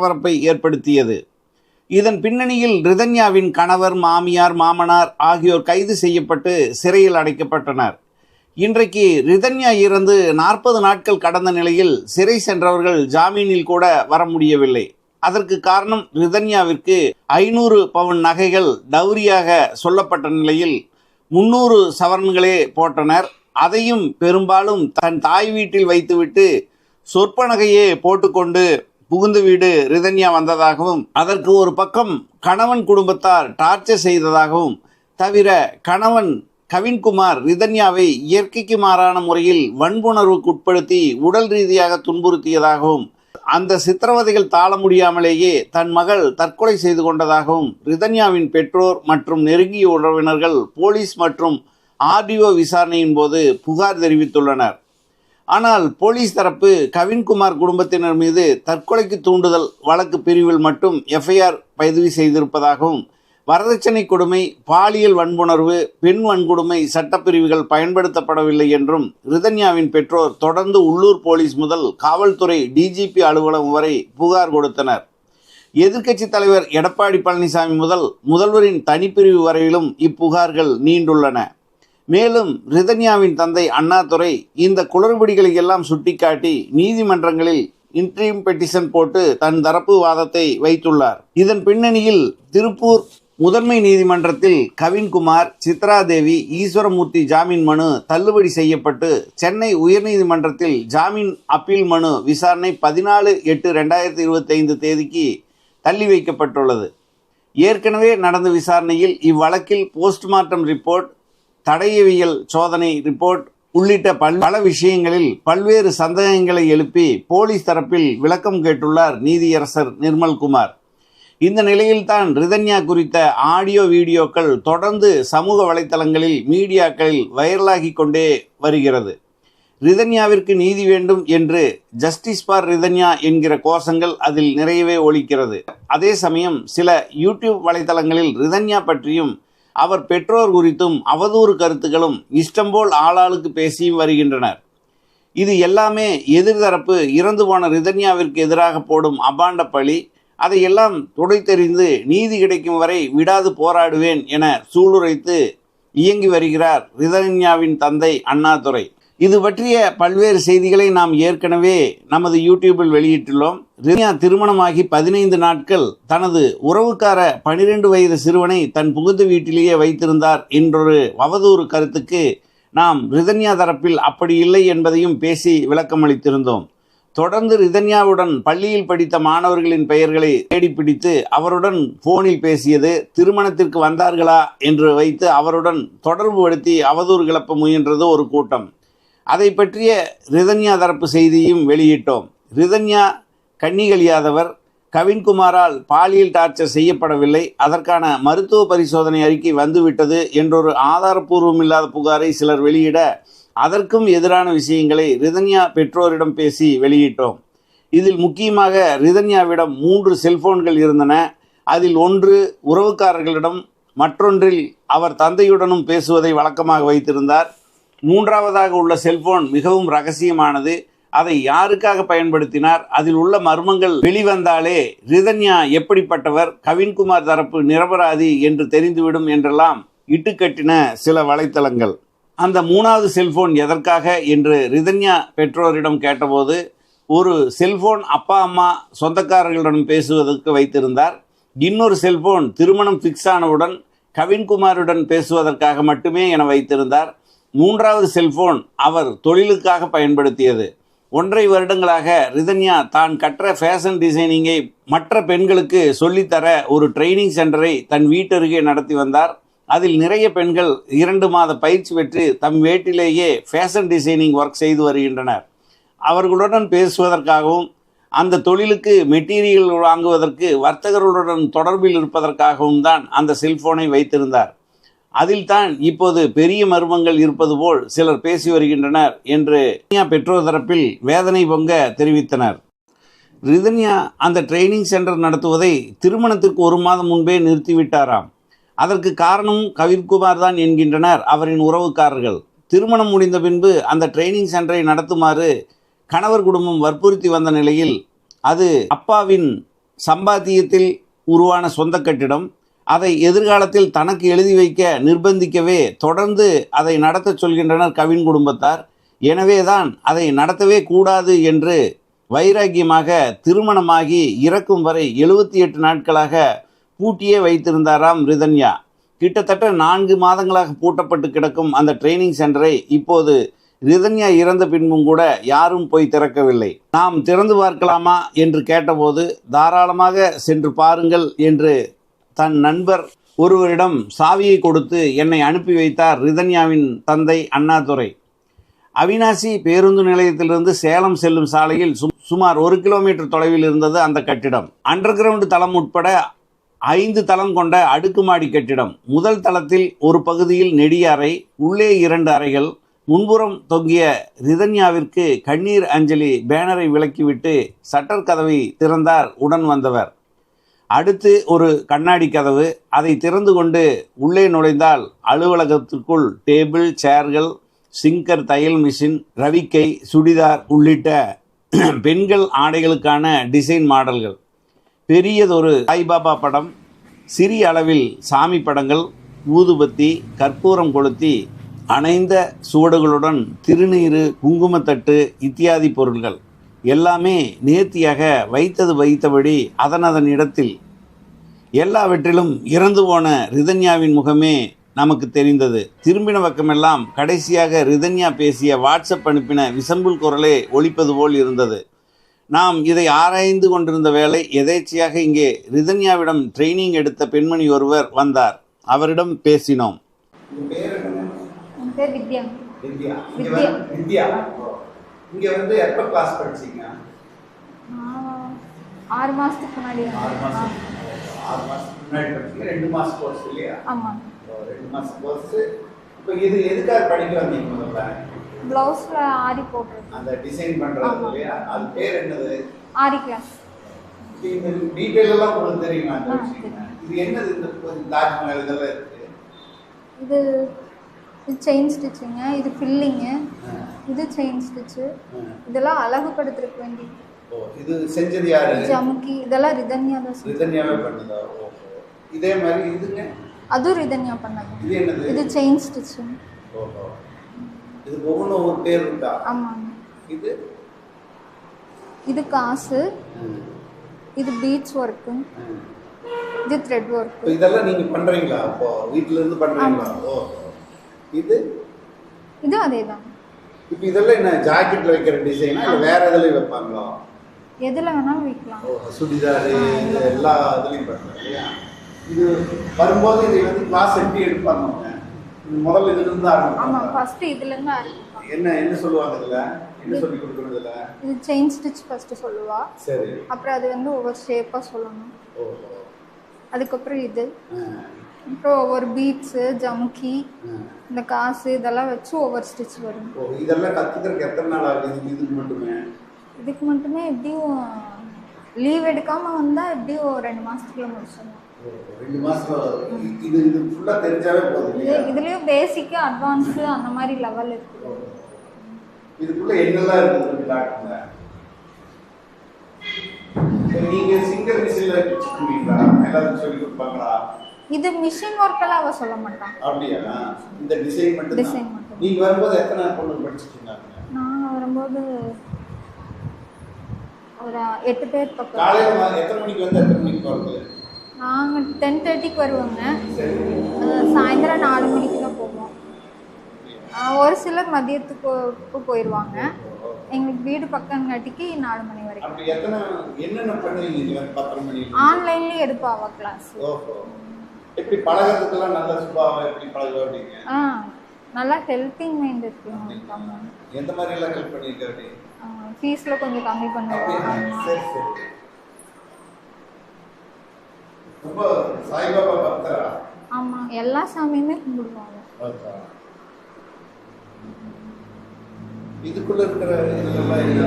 பரபரப்பை ஏற்படுத்தியது. இதன் பின்னணியில் ரிதன்யாவின் கணவர், மாமியார், மாமனார் ஆகியோர் கைது செய்யப்பட்டு சிறையில் அடைக்கப்பட்டனர். இன்றைக்கு ரிதன்யா இறந்து 40 நாட்கள் கடந்த நிலையில் சிறை சென்றவர்கள் ஜாமீனில் கூட வர முடியவில்லை. அதற்கு காரணம் ரிதன்யாவிற்கு 500 பவுன் நகைகள் டவுரியாக சொல்லப்பட்ட நிலையில் 300 சவரன்களே போட்டனர். அதையும் பெரும்பாலும் தன் தாய் வீட்டில் வைத்துவிட்டு சொற்ப நகையே போட்டுக்கொண்டு புகுந்து வீடு ரிதன்யா வந்ததாகவும், அதற்கு ஒரு பக்கம் கணவன் குடும்பத்தார் டார்ச்சர் செய்ததாகவும், தவிர கணவன் கவின்குமார் ரிதன்யாவை இயற்கைக்கு மாறான முறையில் வன்புணர்வுக்கு உட்படுத்தி உடல் ரீதியாக துன்புறுத்தியதாகவும், அந்த சித்திரவதைகள் தாழ முடியாமலேயே தன் மகள் தற்கொலை செய்து கொண்டதாகவும் ரிதன்யாவின் பெற்றோர் மற்றும் நெருங்கிய உறவினர்கள் போலீஸ் மற்றும் ஆர்டிஓ விசாரணையின் போது புகார் தெரிவித்துள்ளனர். ஆனால் போலீஸ் தரப்பு கவின்குமார் குடும்பத்தினர் மீது தற்கொலைக்கு தூண்டுதல் வழக்கு பிரிவில் மட்டும் எஃப்ஐஆர் பதிவு செய்திருப்பதாகவும், வரதட்சணை கொடுமை, பாலியல் வன்புணர்வு, பெண் வன்கொடுமை சட்டப்பிரிவுகள் பயன்படுத்தப்படவில்லை என்றும் ரிதன்யாவின் பெற்றோர் தொடர்ந்து உள்ளூர் போலீஸ் முதல் காவல்துறை டிஜிபி அலுவலகம் வரை புகார் கொடுத்தனர். எதிர்க்கட்சி தலைவர் எடப்பாடி பழனிசாமி முதல் முதல்வரின் தனிப்பிரிவு வரையிலும் இப்புகார்கள் நீண்டுள்ளன. மேலும் ரிதன்யாவின் தந்தை அண்ணாதுரை இந்த குளறுபடிகளை எல்லாம் சுட்டிக்காட்டி நீதிமன்றங்களில் இன்ட்ரீம் பெட்டிஷன் போட்டு தன் தரப்பு வாதத்தை வைத்துள்ளார். இதன் பின்னணியில் திருப்பூர் முதன்மை நீதிமன்றத்தில் கவின்குமார், சித்ராதேவி, ஈஸ்வரமூர்த்தி ஜாமீன் மனு தள்ளுபடி செய்யப்பட்டு சென்னை உயர்நீதிமன்றத்தில் ஜாமீன் அப்பீல் மனு விசாரணை 14/8/2025 தேதிக்கு தள்ளி வைக்கப்பட்டுள்ளது. ஏற்கனவே நடந்த விசாரணையில் இவ்வழக்கில் போஸ்ட்மார்ட்டம் ரிப்போர்ட், தடயவியல் சோதனை ரிப்போர்ட் உள்ளிட்ட பல விஷயங்களில் பல்வேறு சந்தேகங்களை எழுப்பி போலீஸ் தரப்பில் விளக்கம் கேட்டுள்ளார் நீதியரசர் நிர்மல்குமார். இந்த நிலையில்தான் ரிதன்யா குறித்த ஆடியோ வீடியோக்கள் தொடர்ந்து சமூக வலைத்தளங்களில் மீடியாக்களில் வைரலாகி கொண்டே வருகிறது. ரிதன்யாவிற்கு நீதி வேண்டும் என்று ஜஸ்டிஸ் ஃபார் ரிதன்யா என்கிற கோஷங்கள் அதில் நிறையவே ஒலிக்கிறது. அதே சமயம் சில யூடியூப் வலைத்தளங்களில் ரிதன்யா பற்றியும் அவர் பெற்றோர் குறித்தும் அவதூறு கருத்துக்களும் இஷ்டம்போல் ஆளாளுக்கு பேசியும் வருகின்றனர். இது எல்லாமே எதிர்தரப்பு இறந்து போன ரிதன்யாவிற்கு எதிராக போடும் அபாண்ட பழி. அதையெல்லாம் துடைத்தெறிந்து நீதி கிடைக்கும் வரை விடாது போராடுவேன் என சூளுரைத்து இயங்கி வருகிறார் ரிதன்யாவின் தந்தை அண்ணாதுரை. இது பற்றிய பல்வேறு செய்திகளை நாம் ஏற்கனவே நமது யூடியூபில் வெளியிட்டுள்ளோம். ரிதன்யா திருமணமாகி 15 நாட்கள் தனது உறவுக்கார 12 வயது சிறுவனை தன் புகுந்த வீட்டிலேயே வைத்திருந்தார் என்றொரு அவதூறு கருத்துக்கு நாம் ரிதன்யா தரப்பில் அப்படி இல்லை என்பதையும் பேசி விளக்கமளித்திருந்தோம். தொடர்ந்து ரிதன்யாவுடன் பள்ளியில் படித்த மாணவர்களின் பெயர்களை தேடிப்பிடித்து அவருடன் போனில் பேசியது, திருமணத்திற்கு வந்தார்களா என்று வைத்து அவருடன் தொடர்பு படுத்தி அவதூறு கிளப்ப முயன்றது ஒரு கூட்டம். அதை பற்றிய ரிதன்யா தரப்பு செய்தியும் வெளியிட்டோம். ரிதன்யா கன்னிகளியாதவர், கவின்குமாரால் பாலியல் டார்ச்சர் செய்யப்படவில்லை, அதற்கான மருத்துவ பரிசோதனை அறிக்கை வந்துவிட்டது என்றொரு ஆதாரப்பூர்வமில்லாத புகாரை சிலர் வெளியிட, அதற்கும் எதிரான விஷயங்களை ரிதன்யா பெற்றோரிடம் பேசி வெளியிட்டோம். இதில் முக்கியமாக ரிதன்யாவிடம் 3 செல்போன்கள் இருந்தன. அதில் ஒன்று உறவுக்காரர்களிடம், மற்றொன்றில் அவர் தந்தையுடனும் பேசுவதை வழக்கமாக வைத்திருந்தார். 3ஆவதாக உள்ள செல்போன் மிகவும் ரகசியமானது. அதை யாருக்காக பயன்படுத்தினார், அதில் உள்ள மர்மங்கள் வெளிவந்தாலே ரிதன்யா எப்படிப்பட்டவர், கவின்குமார் தரப்பு நிரபராதி என்று தெரிந்துவிடும் என்றெல்லாம் இட்டுக்கட்டின சில வலைத்தளங்கள். அந்த 3வது செல்போன் எதற்காக என்று ரிதன்யா பெற்றோரிடம் கேட்டபோது, ஒரு செல்போன் அப்பா அம்மா சொந்தக்காரர்களுடன் பேசுவதற்கு வைத்திருந்தார், இன்னொரு செல்போன் திருமணம் ஃபிக்ஸ் ஆனவுடன் கவின்குமாருடன் பேசுவதற்காக மட்டுமே என வைத்திருந்தார், 3வது செல்போன் அவர் தொழிலுக்காக பயன்படுத்தியது. 1.5 வருடங்களாக ரிதன்யா தான் கற்ற ஃபேஷன் டிசைனிங்கை மற்ற பெண்களுக்கு சொல்லித்தர ஒரு ட்ரைனிங் சென்டரை தன் வீட்டருகே நடத்தி வந்தார். அதில் நிறைய பெண்கள் 2 மாத பயிற்சி பெற்று தம் வீட்டிலேயே ஃபேஷன் டிசைனிங் ஒர்க் செய்து வருகின்றனர். அவர்களுடன் பேசுவதற்காகவும் அந்த தொழிலுக்கு மெட்டீரியல் வாங்குவதற்கு வர்த்தகர்களுடன் தொடர்பில் இருப்பதற்காகவும் தான் அந்த செல்போனை வைத்திருந்தார். அதில் தான் இப்போது பெரிய மர்மங்கள் இருப்பது போல் சிலர் பேசி வருகின்றனர் என்று ரிதன்யா பெற்றோர் தரப்பில் வேதனை பொங்க தெரிவித்தனர். ரிதன்யா அந்த ட்ரைனிங் சென்டர் நடத்துவதை திருமணத்திற்கு 1 மாதம் முன்பே நிறுத்திவிட்டாராம். அதற்கு காரணமும் கவின்குமார் தான் என்கின்றனர் அவரின் உறவுக்காரர்கள். திருமணம் முடிந்த பின்பு அந்த ட்ரைனிங் சென்டரை நடத்துமாறு கணவர் குடும்பம் வற்புறுத்தி வந்த நிலையில் அது அப்பாவின் சம்பாத்தியத்தில் உருவான சொந்த கட்டிடம். அதை எதிர்காலத்தில் தனக்கு எழுதி வைக்க நிர்பந்திக்கவே தொடர்ந்து அதை நடத்தச் சொல்கின்றனர் கவின் குடும்பத்தார். எனவேதான் அதை நடத்தவே கூடாது என்று வைராக்கியமாக திருமணமாகி இறக்கும் வரை 78 நாட்களாக பூட்டியே வைத்திருந்தாராம் ரிதன்யா. கிட்டத்தட்ட 4 மாதங்களாக பூட்டப்பட்டு கிடக்கும் அந்த ட்ரைனிங் சென்டரை இப்போது ரிதன்யா இறந்த பின்பும் கூட யாரும் போய் திறக்கவில்லை. நாம் திறந்து பார்க்கலாமா என்று கேட்டபோது தாராளமாக சென்று பாருங்கள் என்று தன் நண்பர் ஒருவரிடம் சாவியை கொடுத்து என்னை அனுப்பி வைத்தார் ரிதன்யாவின் தந்தை அண்ணாதுரை. அவினாசி பேருந்து நிலையத்திலிருந்து சேலம் செல்லும் சாலையில் சுமார் 1 கிலோமீட்டர் தொலைவில் இருந்தது அந்த கட்டிடம். அண்டர் கிரவுண்ட் தளம் உட்பட 5 தளம் கொண்ட அடுக்குமாடி கட்டிடம். முதல் தளத்தில் ஒரு பகுதியில் நெடிய அறை, உள்ளே 2 அறைகள். முன்புறம் தொங்கிய ரிதன்யாவிற்கு கண்ணீர் அஞ்சலி பேனரை விலக்கிவிட்டு சட்டர் கதவை திறந்தார் உடன் வந்தவர். அடுத்து ஒரு கண்ணாடி கதவு. அதை திறந்து கொண்டு உள்ளே நுழைந்தால் அலுவலகத்திற்குள் டேபிள், சேர்கள், சிங்கர், தையல் மிஷின், ரவிக்கை, சுடிதார் உள்ளிட்ட பெண்கள் ஆடைகளுக்கான டிசைன் மாடல்கள். பெரியதொரு சாய்பாபா படம், சிறிய அளவில் சாமி படங்கள், ஊதுபத்தி, கற்பூரம் கொளுத்தி அணைந்த சுவடுகளுடன் திருநீறு, குங்குமத்தட்டு இத்தியாதி பொருட்கள் எல்லாமே நேர்த்தியாக வைத்தது வைத்தபடி அதன் இடத்தில். எல்லாவற்றிலும் இறந்து போன ரிதன்யாவின் முகமே நமக்கு தெரிந்தது. திரும்பின பக்கமெல்லாம் கடைசியாக ரிதன்யா பேசிய வாட்ஸ்அப் அனுப்பின விசம்புல் குரலே ஒலிப்பது போல் இருந்தது. நாம் இதை ஆராய்ந்து கொண்டிருந்த வேளை எதேச்சையாக இங்கே ரிதன்யாவிடம் ட்ரைனிங் எடுத்த பெண்மணி ஒருவர் வந்தார். அவரிடம் பேசினோம். இங்க வந்து எப்ப கிளாஸ் படிச்சீங்க? 6 மாசத்துக்கு முன்னாடி. 6 மாசத்துக்கு முன்னாடி படிச்சீங்க. 2 மாசம் கோர்ஸ் இல்லையா? ஆமா. 2 மாசம் கோர்ஸ். இப்போ இது எதுக்காக படிக்க வந்தீங்க முதல்ல? ப்ளவுஸ்ல ஆரி போடுறது. அந்த டிசைன் பண்றது இல்லையா? அது பேர் என்னது? ஆரி கிளாஸ். இந்த டீடைல் எல்லாம் உங்களுக்கு தெரியுமா? இது என்னது? இந்த தாஜ்மஹால் இதெல்லாம் இருக்கு. இது செயின் ஸ்டிச்சிங்க, இது ஃபில்லிங்கு, இது செயின் ஸ்டிச்சு. இதெல்லாம் அழகுபடுத்துறதுக்கு வேண்டி. ஓ, இது செஞ்சது யாரு? ஜமுக்கி. இதெல்லாம் ரிதன்யா தான். ரிதன்யாவே பண்ணதா? ஓ, இதே மாதிரி இதுங்க அதுவும் ரிதன்யா பண்ணது. இது என்னது? இது செயின் ஸ்டிச்சு. ஓஹோ, இது ஒவ்வொன்றும் ஒரு பேர் இருக்கா? ஆமாங்க. இது இது காசு, இது பீட்ஸ் ஒர்க்கு, இது த்ரெட் ஒர்க். இதெல்லாம் நீங்க பண்றீங்களா? அப்போ வீட்ல இருந்து பண்றீங்களா? ஓ, இது அதேதான். இப்போ இதெல்லாம் என்ன ஜாக்கெட்ல வைக்கிற டிசைனா இல்ல வேற எதுலயும் வைப்பாங்களா? எதுல வேணாலும் வைக்கலாம். ஓ, சுடிதார் எல்லா இதுலயும் பண்றாங்க இல்லையா? இது வரும்போது இது வந்து கிளாஸ் எப்படி எடுப்பாங்க? முதல்ல இதுல இருந்து ஆரம்பிப்பாங்க. ஆமா, ஃபர்ஸ்ட் இதுல இருந்து ஆரம்பிப்பாங்க. என்ன சொல்லுவாங்க இதுல? என்ன சொல்லி கொடுக்கறதுல? இது செயின் ஸ்டிச் ஃபர்ஸ்ட் சொல்லுவா. சரி. அப்புறம் அது வந்து ஒவ்வொரு ஷேப்பா சொல்லணும். ஓஹோ. அதுக்கப்புறம் இது, அப்புறம் ஒவ்வொரு பீட்ஸு, ஜமுக்கி, இந்த காசு இதெல்லாம் வச்சு ஒவ்வொரு ஸ்டிச் வரும். ஓ, இதெல்லாம் கத்துக்கிறதுக்கு எத்தனை நாள் ஆகுது? இதுக்கு மட்டுமே? இதுக்கு மட்டுமே எப்படியும் லீவ் எடுக்காம வந்தா எப்படியும் 2 மாசத்துக்குள்ள முடிச்சிடலாம். 2 மாசம். இது ஃபுல்லா தெரிஞ்சாவே போதும். இதுலயும் பேசிக், அட்வான்ஸ் அந்த மாதிரி லெவல் இருக்கு. இதுக்குள்ள என்னெல்லாம் இருக்குது டாக்டர்ல? நீங்க சிங்கிள் மிஷின்ல பண்ணுவீங்களா? எல்லாரும் சொல்லி கொடுப்பாங்களா? இது மிஷின் ஒர்க் எல்லாம் அவ சொல்ல மாட்டான். அப்படியா? இந்த டிசைன் மட்டும். டிசைன் மட்டும். நீங்க வரும்போது எத்தனை பொண்ணு படிச்சிட்டு இருந்தாங்க? நான் வரும்போது ஒரு 8 பேர் பக்கம். காலையில எத்தனை மணிக்கு வந்து எத்தனை மணிக்கு போறது? நாங்க 10:30க்கு வருவோங்க. சாயந்தரம் 4 மணிக்கு தான் போவோம். ஒரு சிலர் மதியத்துக்கு போயிடுவாங்க. எங்களுக்கு வீடு பக்கங்காட்டிக்கு 4 மணி வரைக்கும். அப்படி என்னென்ன பண்ணுவீங்க? 10 மணி ஆன்லைன்லயே எடுப்பாவா கிளாஸ். ஓஹோ. எப்படி பழகிறதுக்கெல்லாம் நல்ல சுபாவா எப்படி பழகுவீங்க? நல்லா ஹெல்பிங் மைண்ட் இருக்கு. எந்த மாதிரி எல்லாம் ஹெல்ப் பண்ணிருக்காரு? ஃபீஸ்ல கொஞ்சம் கம்மி பண்ணுவாங்க. சரி சரி. ரொம்ப சாய்பாபா பக்தரா? ஆமா, எல்லா சாமியுமே கும்பிடுவாங்க. இதுக்குள்ள இருக்கிற இதெல்லாம் என்ன?